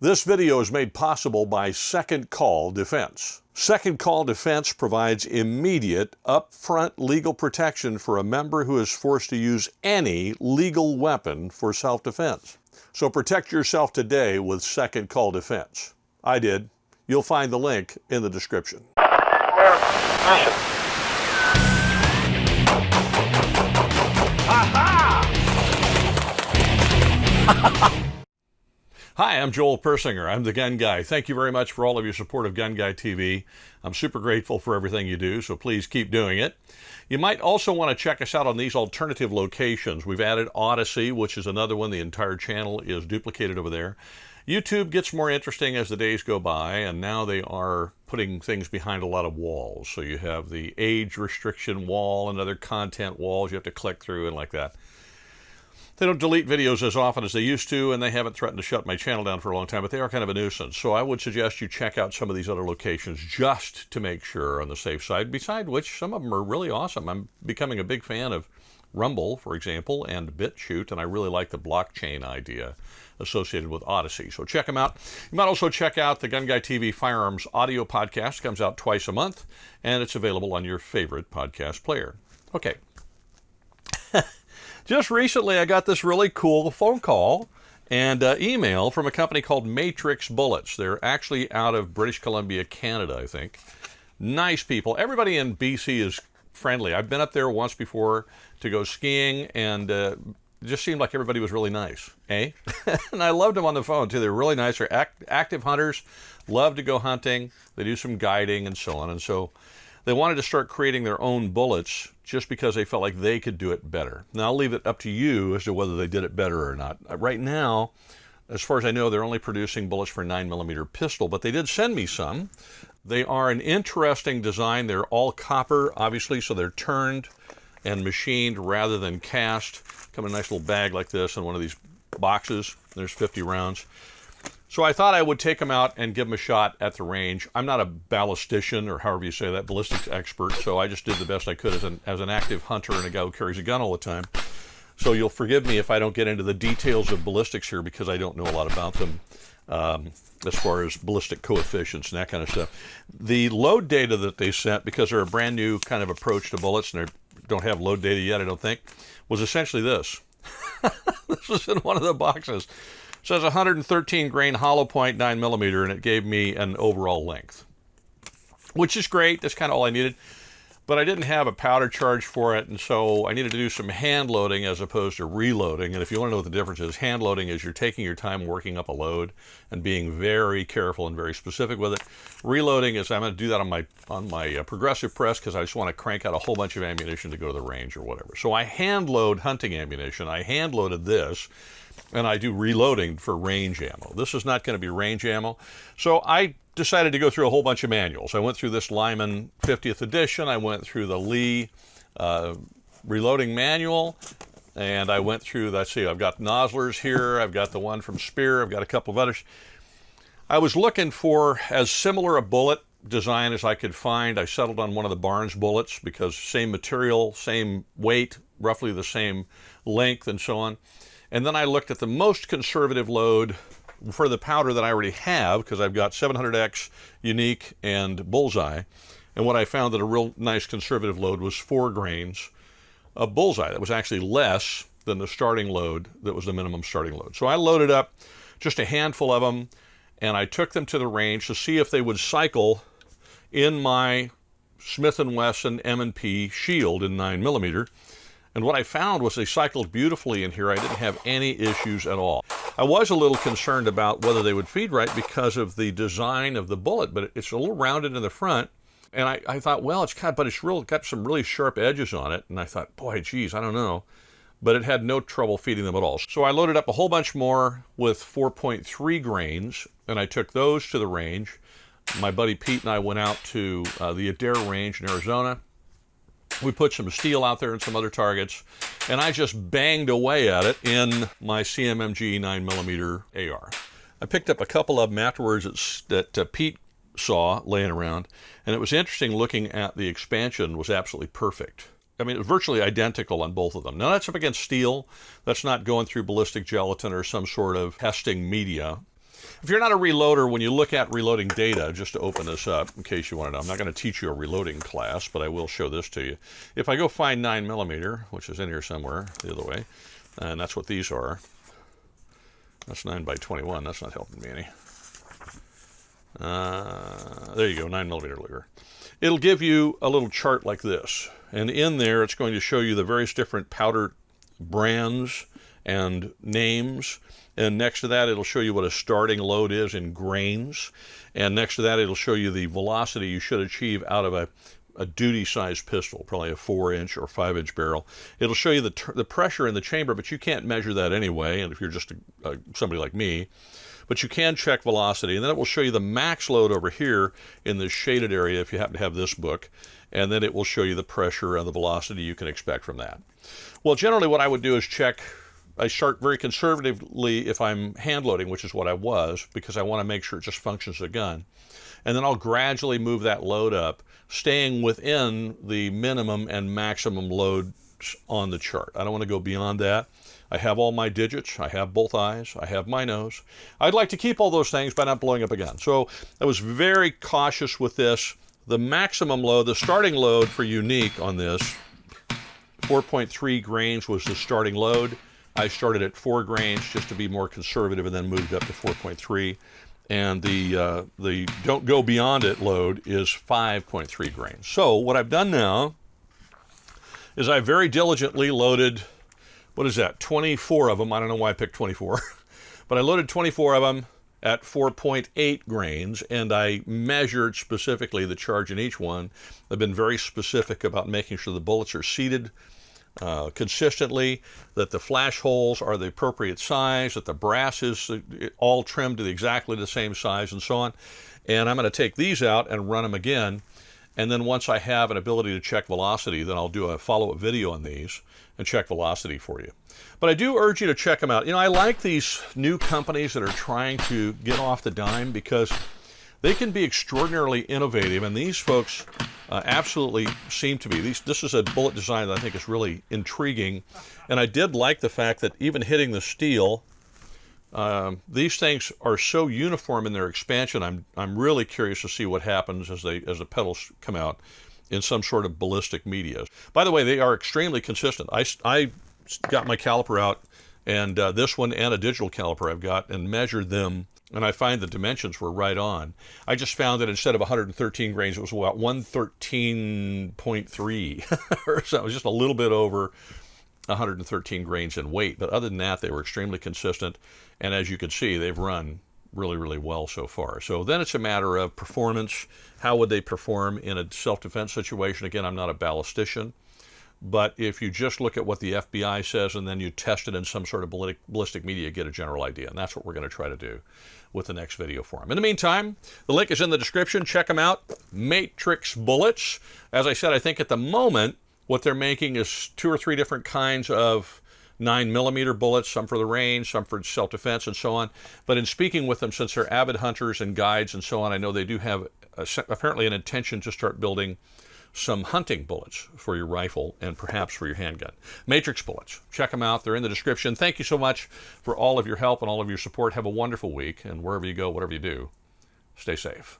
This video is made possible by Second Call Defense. Second Call Defense provides immediate, upfront legal protection for a member who is forced to use any legal weapon for self-defense. So protect yourself today with Second Call Defense. I did. You'll find the link in the description. Hi, I'm Joel Persinger. I'm the Gun Guy. Thank you very much for all of your support of GunGuyTV. I'm super grateful for everything you do, so please keep doing it. You might also want to check us out on these alternative locations. We've added Odyssey, which is another one. The entire channel is duplicated over there. YouTube gets more interesting as the days go by, and now they are putting things behind a lot of walls. So you have the age restriction wall and other content walls you have to click through and like that. They don't delete videos as often as they used to, and they haven't threatened to shut my channel down for a long time, but they are kind of a nuisance. So I would suggest you check out some of these other locations just to make sure on the safe side, beside which some of them are really awesome. I'm becoming a big fan of Rumble, for example, and BitChute, and I really like the blockchain idea associated with Odyssey. So check them out. You might also check out the GunGuyTV Firearms audio podcast. It comes out twice a month, and it's available on your favorite podcast player. Okay. Just recently, I got this really cool phone call and email from a company called Matrix Bullets. They're actually out of British Columbia, Canada, I think. Nice people. Everybody in BC is friendly. I've been up there once before to go skiing, and it just seemed like everybody was really nice. And I loved them on the phone, too. They're really nice. They're active hunters, love to go hunting. They do some guiding and so on. And so they wanted to start creating their own bullets just because they felt like they could do it better. Now, I'll leave it up to you as to whether they did it better or not. Right now, as far as I know, they're only producing bullets for 9mm pistol, but they did send me some. They are an interesting design. They're all copper, obviously, so they're turned and machined rather than cast. Come in a nice little bag like this in one of these boxes. There's 50 rounds. So I thought I would take them out and give them a shot at the range. I'm not a ballistician, or however you say that, ballistics expert, so I just did the best I could as an active hunter and a guy who carries a gun all the time. So you'll forgive me if I don't get into the details of ballistics here because I don't know a lot about them as far as ballistic coefficients and that kind of stuff. The load data that they sent, because they're a brand new kind of approach to bullets and they don't have load data yet, I don't think, was essentially this. This was in one of the boxes. It says 113 grain hollow point 9mm, and it gave me an overall length, which is great. That's kind of all I needed. But I didn't have a powder charge for it, and so I needed to do some hand loading as opposed to reloading. And if you want to know what the difference is, hand loading is you're taking your time working up a load and being very careful and very specific with it. Reloading is I'm going to do that on my progressive press because I just want to crank out a whole bunch of ammunition to go to the range or whatever. So I hand load hunting ammunition. I hand loaded this, and I do reloading for range ammo. This is not going to be range ammo. So I decided to go through a whole bunch of manuals. I went through this Lyman 50th edition. I went through the Lee reloading manual. And I went through, let's see, I've got Noslers here. I've got the one from Spear. I've got a couple of others. I was looking for as similar a bullet design as I could find. I settled on one of the Barnes bullets because same material, same weight, roughly the same length and so on. And then I looked at the most conservative load for the powder that I already have, because I've got 700X, Unique, and Bullseye. And what I found that a real nice conservative load was 4 grains of Bullseye. That was actually less than the starting load that was the minimum starting load. So I loaded up just a handful of them, and I took them to the range to see if they would cycle in my Smith & Wesson M&P Shield in 9mm. And what I found was they cycled beautifully in here. I didn't have any issues at all. I was a little concerned about whether they would feed right because of the design of the bullet, but it's a little rounded in the front. And I thought, well, it's got some really sharp edges on it. And I thought, boy, geez, I don't know. But it had no trouble feeding them at all. So I loaded up a whole bunch more with 4.3 grains, and I took those to the range. My buddy Pete and I went out to the Adair Range in Arizona. We put some steel out there and some other targets, and I just banged away at it in my CMMG 9mm AR. I picked up a couple of them afterwards that Pete saw laying around, and it was interesting looking at the expansion was absolutely perfect. I mean, it was virtually identical on both of them. Now, that's up against steel. That's not going through ballistic gelatin or some sort of testing media. If you're not a reloader, when you look at reloading data, just to open this up, in case you want to know, I'm not going to teach you a reloading class, but I will show this to you. If I go find 9mm, which is in here somewhere the other way, and that's what these are. That's 9x21. That's not helping me any. There you go, 9mm Luger. It'll give you a little chart like this. And in there, it's going to show you the various different powder brands and names. And next to that, it'll show you what a starting load is in grains. And next to that, it'll show you the velocity you should achieve out of a duty-sized pistol, probably a 4-inch or 5-inch barrel. It'll show you the pressure in the chamber, but you can't measure that anyway, and if you're just somebody like me. But you can check velocity, and then it will show you the max load over here in this shaded area if you happen to have this book, and then it will show you the pressure and the velocity you can expect from that. Well, generally what I would do is check. I start very conservatively if I'm hand loading, which is what I was, because I want to make sure it just functions as a gun. And then I'll gradually move that load up, staying within the minimum and maximum loads on the chart. I don't want to go beyond that. I have all my digits. I have both eyes. I have my nose. I'd like to keep all those things by not blowing up a gun. So I was very cautious with this. The maximum load, the starting load for unique on this, 4.3 grains was the starting load. I started at 4 grains just to be more conservative and then moved up to 4.3. And the don't go beyond it load is 5.3 grains. So what I've done now is I very diligently loaded, what is that, 24 of them. I don't know why I picked 24. But I loaded 24 of them at 4.8 grains, and I measured specifically the charge in each one. I've been very specific about making sure the bullets are seated consistently, that the flash holes are the appropriate size, that the brass is all trimmed to exactly the same size, and so on. And I'm going to take these out and run them again. And then once I have an ability to check velocity, then I'll do a follow-up video on these and check velocity for you. But I do urge you to check them out. You know, I like these new companies that are trying to get off the dime because they can be extraordinarily innovative, and these folks absolutely seem to be. This is a bullet design that I think is really intriguing, and I did like the fact that even hitting the steel, these things are so uniform in their expansion. I'm really curious to see what happens as the petals come out in some sort of ballistic media. By the way, they are extremely consistent. I got my caliper out, and this one and a digital caliper I've got, and measured them, and I find the dimensions were right on. I just found that instead of 113 grains, it was about 113.3 or so. It was just a little bit over 113 grains in weight. But other than that, they were extremely consistent. And as you can see, they've run really, really well so far. So then it's a matter of performance. How would they perform in a self-defense situation? Again, I'm not a ballistician. But if you just look at what the FBI says and then you test it in some sort of ballistic media, you get a general idea. And that's what we're going to try to do with the next video for them. In the meantime, the link is in the description. Check them out. Matrix Bullets. As I said, I think at the moment, what they're making is 2 or 3 different kinds of 9mm bullets, some for the range, some for self-defense, and so on. But in speaking with them, since they're avid hunters and guides and so on, I know they do have apparently an intention to start building some hunting bullets for your rifle and perhaps for your handgun. Matrix Bullets. Check them out. They're in the description. Thank you so much for all of your help and all of your support. Have a wonderful week, and wherever you go, whatever you do, stay safe.